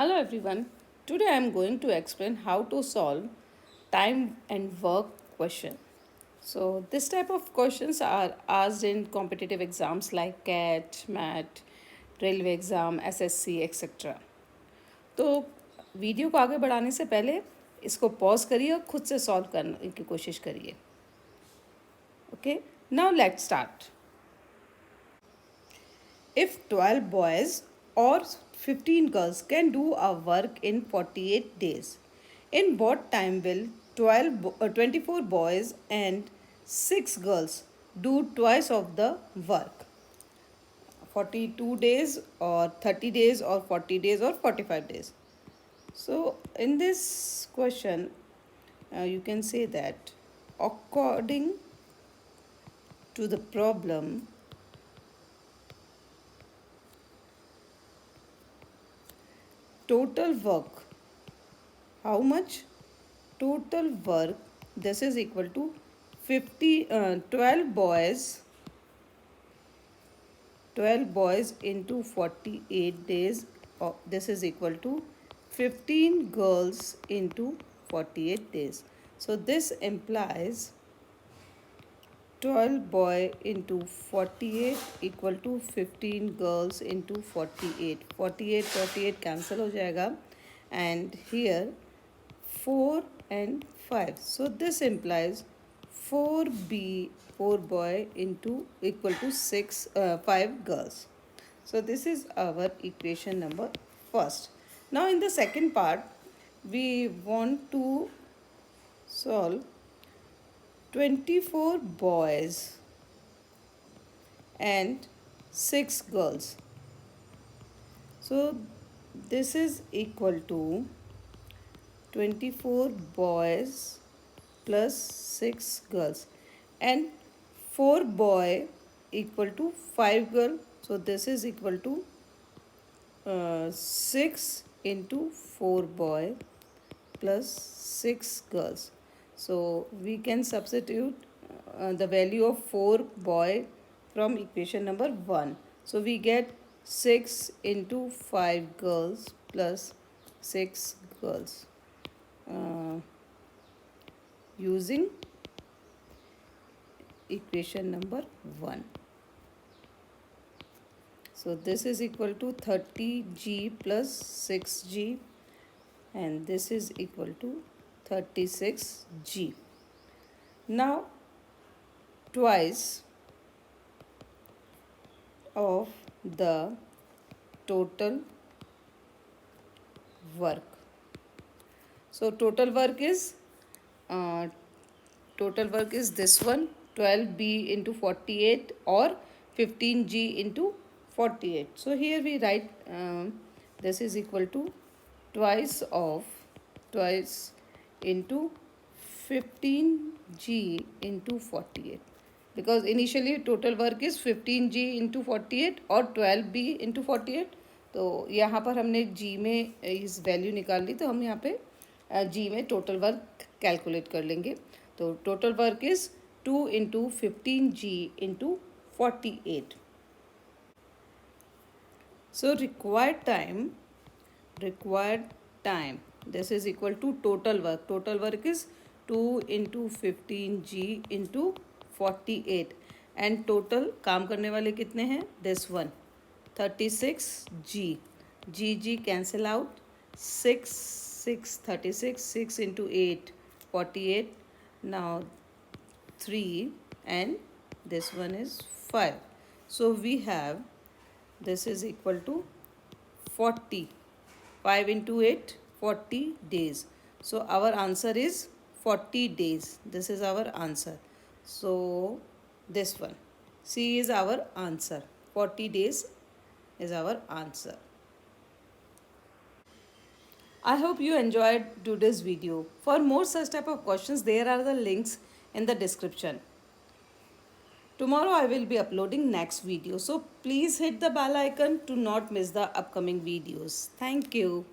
Hello everyone. Today I am going to explain how to solve time and work question. So this type of questions are asked in competitive exams like CAT, MAT, railway exam, SSC, etc. तो video को आगे बढ़ाने से पहले इसको pause करिए और खुद से सॉल्व करने की कोशिश करिए. Okay, now let's start. If 12 boys or 15 girls can do a work in 48 days, in what time will 24 boys and 6 girls do twice of the work? 42 days or 30 days or 40 days or 45 days. So in this question, you can say that according to the problem, total work, how much total work, this is equal to 12 boys into 48 days, this is equal to 15 girls into 48 days. So this implies 12 boy into 48 equal to 15 girls into 48. 48 cancel हो जाएगा, and here 4 and 5. So this implies 4 boy into equal to 5 girls. So this is our equation number first. Now in the second part, we want to solve 24 boys and 6 girls. So this is equal to 24 boys plus 6 girls, and 4 boy equal to 5 girl. So this is equal to 6 into 4 boy plus 6 girls. So we can substitute the value of 4 boy from equation number 1. So we get 6 into 5 girls plus 6 girls using equation number 1. So this is equal to 30g plus 6g, and this is equal to 36g. Now twice of the total work. So total work is this one, 12b into 48 or 15g into 48. So here we write this is equal to twice into 15g into 48, because initially total work is 15g into 48 और 12b into 48. तो यहाँ पर हमने g में इस value निकाल ली, तो हम यहाँ पे g में टोटल वर्क कैलकुलेट कर लेंगे. तो total work is 2 into 15g into 48. So required time, this is equal to total work. Total work is 2 into 15g into 48, and total काम करने वाले कितने हैं? This one 36g. g cancel out. 6 36, 6 into 8 48. Now 3, and this one is 5. So we have, this is equal to 40. 5 into 8, 40 days. So our answer is 40 days. This is our answer. So this one, C is our answer. 40 days is our answer. I hope you enjoyed today's video. For more such type of questions, there are the links in the description. Tomorrow I will be uploading next video. So please hit the bell icon to not miss the upcoming videos. Thank you.